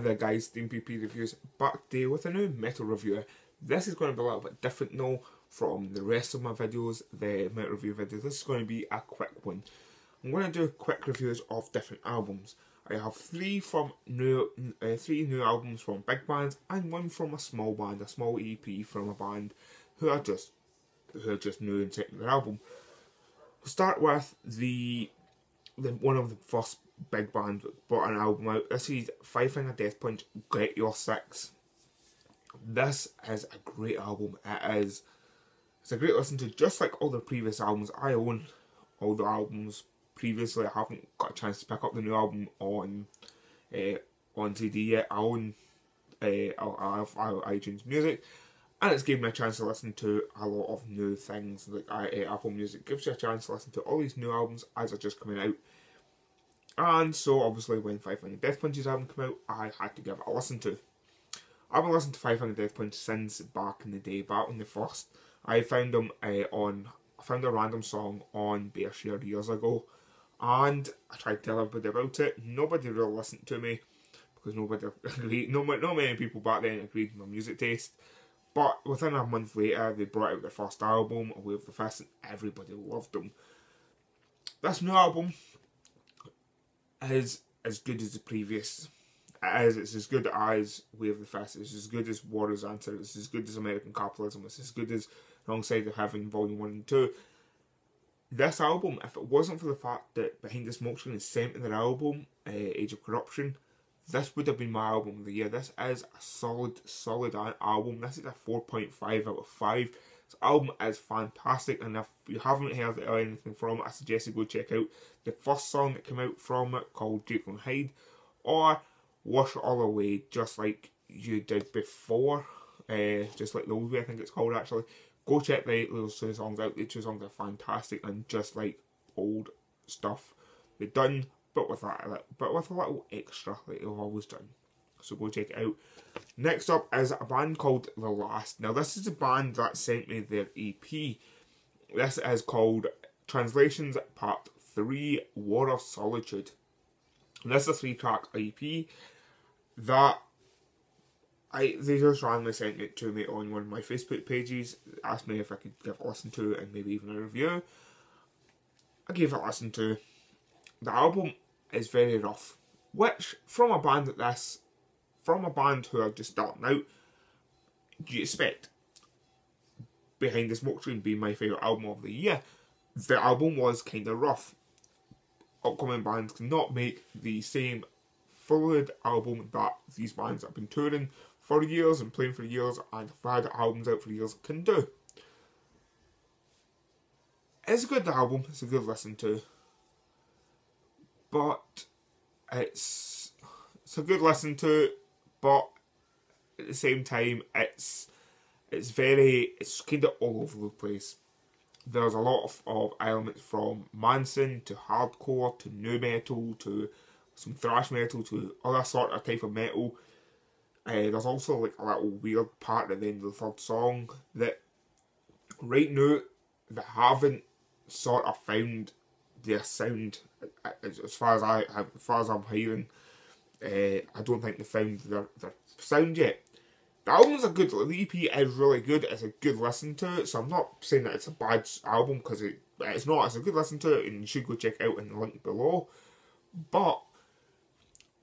there guys, Stean PP Reviews, back today with a new metal review. This is going to be a little bit different now from the rest of my videos, the metal review videos. This is going to be a quick one. I'm going to do quick reviews of different albums. I have three new albums from big bands and one from a small band, a small EP from a band who are just new and taking their album. We'll start with the one of the first big bands that brought an album out. This is Five Finger Death Punch, Get Your Six. This is a great album. It's a great listen to, just like all the previous albums. I own all the albums previously. I haven't got a chance to pick up the new album on CD yet. I own iTunes Music, and it's given me a chance to listen to a lot of new things. Like Apple Music gives you a chance to listen to all these new albums as they're just coming out. And so obviously when Five Finger Death Punch's album came out, I had to give it a listen to. I've been listening to Five Finger Death Punch since back in the day, back when they first. I found them I found a random song on Bearshare years ago, and I tried to tell everybody about it. Nobody really listened to me because nobody agreed. Not many people back then agreed with my music taste. But within a month later, they brought out their first album, Away with the Fist, and everybody loved them. This new album is as good as the previous. It's as good as Way of the Fist, it's as good as Warrior's Answer, it's as good as American Capitalism, it's as good as Wrong Side of Heaven Volume 1 and 2. This album, if it wasn't for the fact that Behind the Smokescreen is sent in their album, Age of Corruption, this would have been my album of the year. This is a solid album. This is a 4.5 out of 5. This album is fantastic, and if you haven't heard anything from it, I suggest you go check out the first song that came out from it, called Jekyll and Hyde, or Wash It All Away, just like you did before, just like the old way I think it's called actually. Go check those two songs out. The two songs are fantastic and just like old stuff they've done, but with a little extra like they've always done. So go check it out. Next up is a band called The Last. Now this is a band that sent me their EP. This is called Translations Part 3, War of Solitude. And this is a 3-track EP that they just randomly sent it to me on one of my Facebook pages, asked me if I could give it a listen to and maybe even a review. I gave it a listen to. The album is very rough, which from a band like this, from a band who are just starting out, you expect. Behind the Smokescreen being my favourite album of the year, the album was kind of rough. Upcoming bands cannot make the same fluid album that these bands that have been touring for years and playing for years and have had albums out for years can do. It's a good album, it's a good listen to, but it's a good listen to, but at the same time it's kind of all over the place. There's a lot of elements from Manson to hardcore to nu metal to some thrash metal to other sort of type of metal. There's also like a little weird part at the end of the third song that right now they haven't sort of found their sound. As far as I'm hearing, I don't think they found their sound yet. The album's a good. The EP is really good. It's a good listen to. So I'm not saying that it's a bad album because it's not. It's a good listen to, and you should go check it out in the link below. But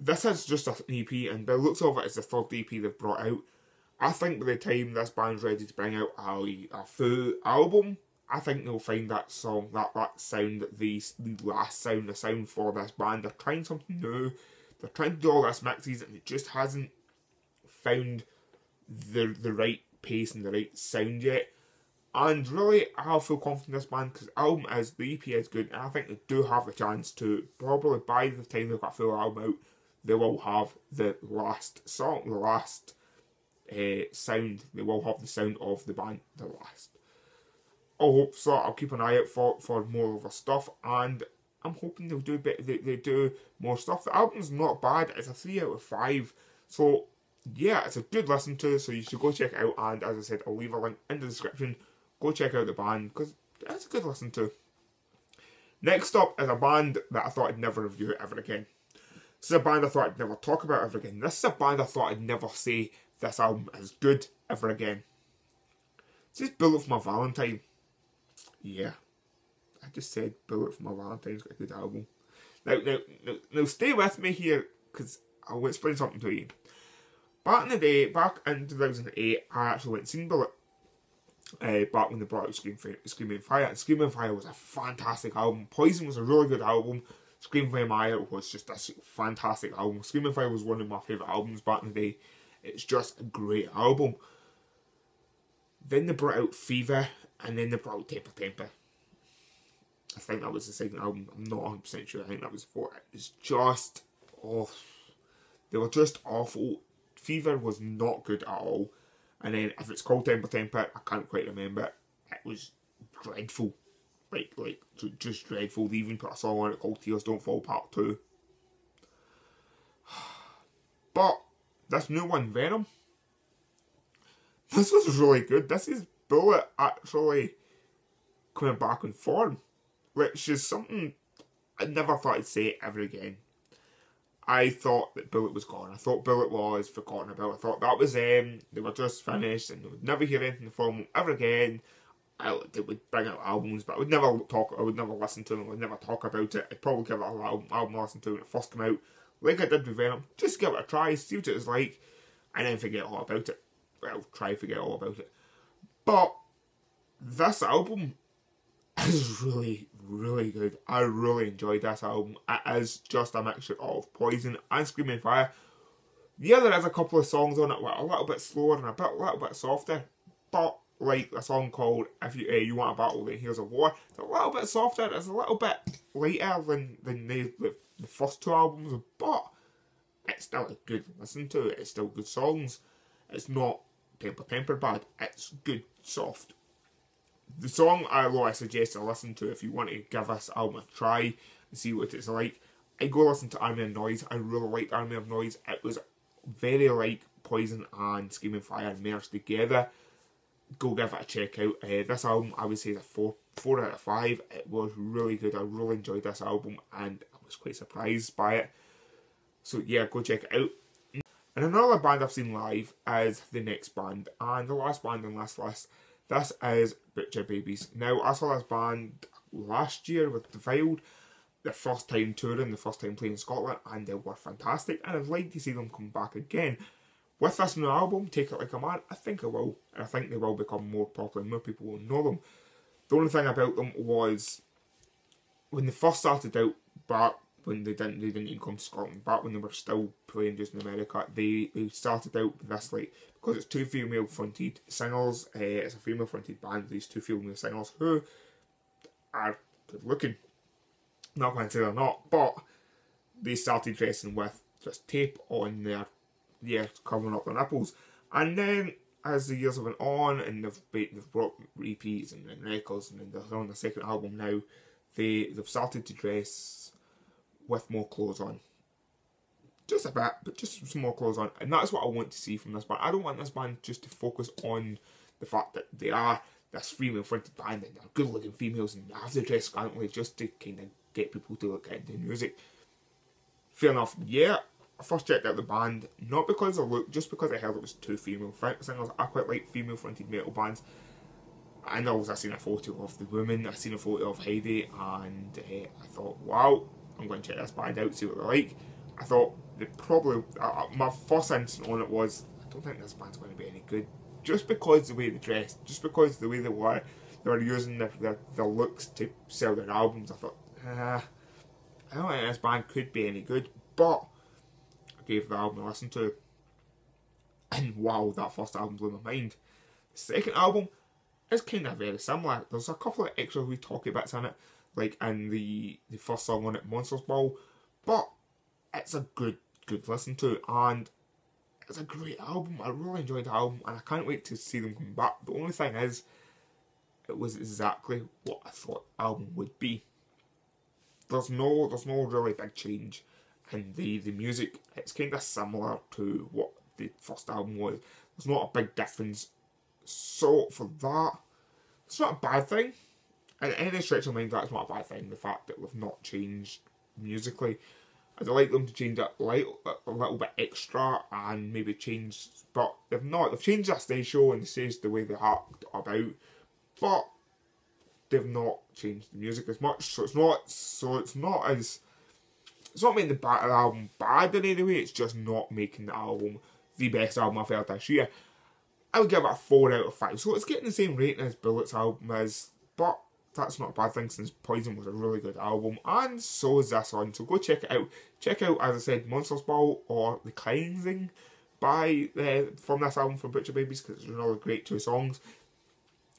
this is just an EP, and by the looks of it, it's the third EP they've brought out. I think by the time this band's ready to bring out a full album, I think they'll find that song, that sound, the last sound, the sound for this band. They're trying something new. They're trying to do all this mixes, and it just hasn't found the right pace and the right sound yet. And really, I have full confidence in this band because the EP is good, and I think they do have a chance to, probably by the time they've got a full album out, they will have the last song, the last sound. They will have the sound of the band, The Last. I hope so. I'll keep an eye out for more of their stuff, and I'm hoping they'll do they do more stuff. The album's not bad. It's a 3 out of 5. So yeah, it's a good listen to. So you should go check it out. And as I said, I'll leave a link in the description. Go check out the band because it's a good listen to. Next up is a band that I thought I'd never review ever again. This is a band I thought I'd never talk about ever again. This is a band I thought I'd never say this album is good ever again. This is Bullet for My Valentine. Yeah, I just said Bullet for My Valentine's got a good album. Now stay with me here, because I'll explain something to you. Back in the day, back in 2008, I actually went and seen Bullet. Back when they brought out Screaming Fire. And Screaming Fire was a fantastic album. Poison was a really good album. Screaming Fire was just a fantastic album. Screaming Fire was one of my favourite albums back in the day. It's just a great album. Then they brought out Fever, and then they brought out Temper Temper. I think that was the second album. I'm not 100% sure. I think that was the fourth. It was just, they were just awful. Fever was not good at all. And then if it's called Temper Temper, I can't quite remember. It was dreadful. Like just dreadful. They even put a song on it called Tears Don't Fall Part 2. But this new one, Venom, this was really good. This is Bullet actually coming back in form, which is something I never thought I'd say ever again. I thought that Bullet was gone. I thought Bullet was forgotten about. I thought that was them. They were just finished and they would never hear anything from them ever again. They would bring out albums, but I would never listen to them. I would never talk about it. I'd probably give it an album I listened to when it first came out, like I did with Venom. Just give it a try, see what it was like, and then forget all about it. Well, try to forget all about it. But this album is really, really good. I really enjoyed this album. It is just a mixture of Poison and Screaming Fire. Yeah, there is a couple of songs on it that are a little bit slower and a little bit softer, but like a song called If You Want a Battle, Then Here's a War, it's a little bit softer, it's a little bit lighter than the first two albums, but it's still a good listen to. It's still good songs. It's not Temper Temper bad. It's good, soft. The song I suggest to listen to if you want to give this album a try and see what it's like, I go listen to Army of Noise. I really liked Army of Noise. It was very like Poison and Screaming Fire merged together. Go give it a check out. This album I would say is a 4 out of 5. It was really good. I really enjoyed this album and I was quite surprised by it. So yeah, go check it out. And another band I've seen live is the next band, and the last band on this list. This is Butcher Babies. Now, I saw this band last year with Defiled, the first time touring, the first time playing in Scotland, and they were fantastic, and I'd like to see them come back again. With this new album, Take It Like a Man, I think it will. I think they will become more popular, more people will know them. The only thing about them was, when they first started out, back when they didn't even come to Scotland, back when they were still playing just in America, they started out with this, like, because it's two female fronted singers, it's a female fronted band, these two female singers who are good looking. Not going to say they're not, but they started dressing with just tape on their, covering up their nipples. And then as the years went on and they've brought repeats and records, and then they're on the second album now, they've started to dress with more clothes on. Just a bit, but just some more clothes on. And that's what I want to see from this band. I don't want this band just to focus on the fact that they are this female fronted band and they're good looking females and they have to dress scantily just to kind of get people to look into music. Fair enough, yeah. I first checked out the band, not because of look, just because I heard it was two female singers. I quite like female fronted metal bands. And I seen a photo of the woman, I seen a photo of Heidi, and I thought, wow, I'm going to check this band out, see what they're like. I thought they probably, my first instinct on it was, I don't think this band's going to be any good. Just because the way they dressed, just because the way they were using their looks to sell their albums, I thought, I don't think this band could be any good. But I gave the album a listen to, and wow, that first album blew my mind. The second album is kind of very similar. There's a couple of extra wee talky bits in it, like in the first song on it, Monsters Ball, but it's a good listen to, and it's a great album. I really enjoyed the album, and I can't wait to see them come back. The only thing is, it was exactly what I thought the album would be. There's no really big change in the music. It's kind of similar to what the first album was. There's not a big difference. So for that, it's not a bad thing. In any stretch of mind, that's not a bad thing. The fact that we've not changed musically. I'd like them to change it a little bit extra and maybe change, but they've not. They've changed their stage show and the stage the way they harked about, but they've not changed the music as much. So it's not making the album bad in any way. It's just not making the album the best album I've heard this year. I would give it a 4 out of 5. So it's getting the same rating as Bullet's album is, but that's not a bad thing since Poison was a really good album, and so is this one. So go check it out. Check out, as I said, Monsters Ball or The Cleansing from this album from Butcher Babies, because it's another great 2 songs.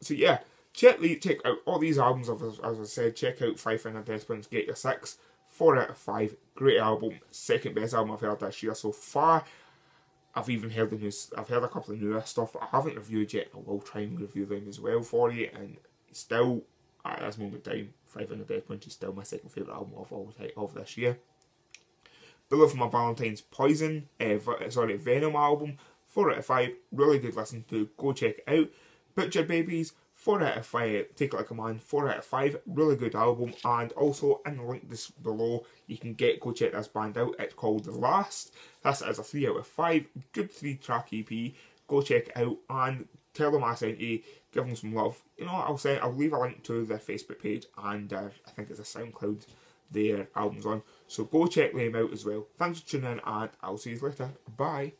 So yeah, check out all these albums. As I said, check out Five Finger Death Punch, Get Your 6. 4 out of 5. Great album. Second best album I've heard this year so far. I've even heard I've heard a couple of newer stuff that I haven't reviewed yet. I will try and review them as well for you. And still, at this moment in time, Five Finger Death Punch is still my second favourite album of this year. Below from my Valentine's Venom album, 4 out of 5. Really good listen to. Go check it out. Butcher Babies, 4 out of 5. Take It Like a Man, 4 out of 5. Really good album. And also in the link below, you can go check this band out. It's called The Last. This is a 3 out of 5. Good 3-track EP. Go check it out and tell them I sent you. Give them some love. You know what, I'll leave a link to their Facebook page and I think it's a SoundCloud their album's on. So go check them out as well. Thanks for tuning in and I'll see you later. Bye.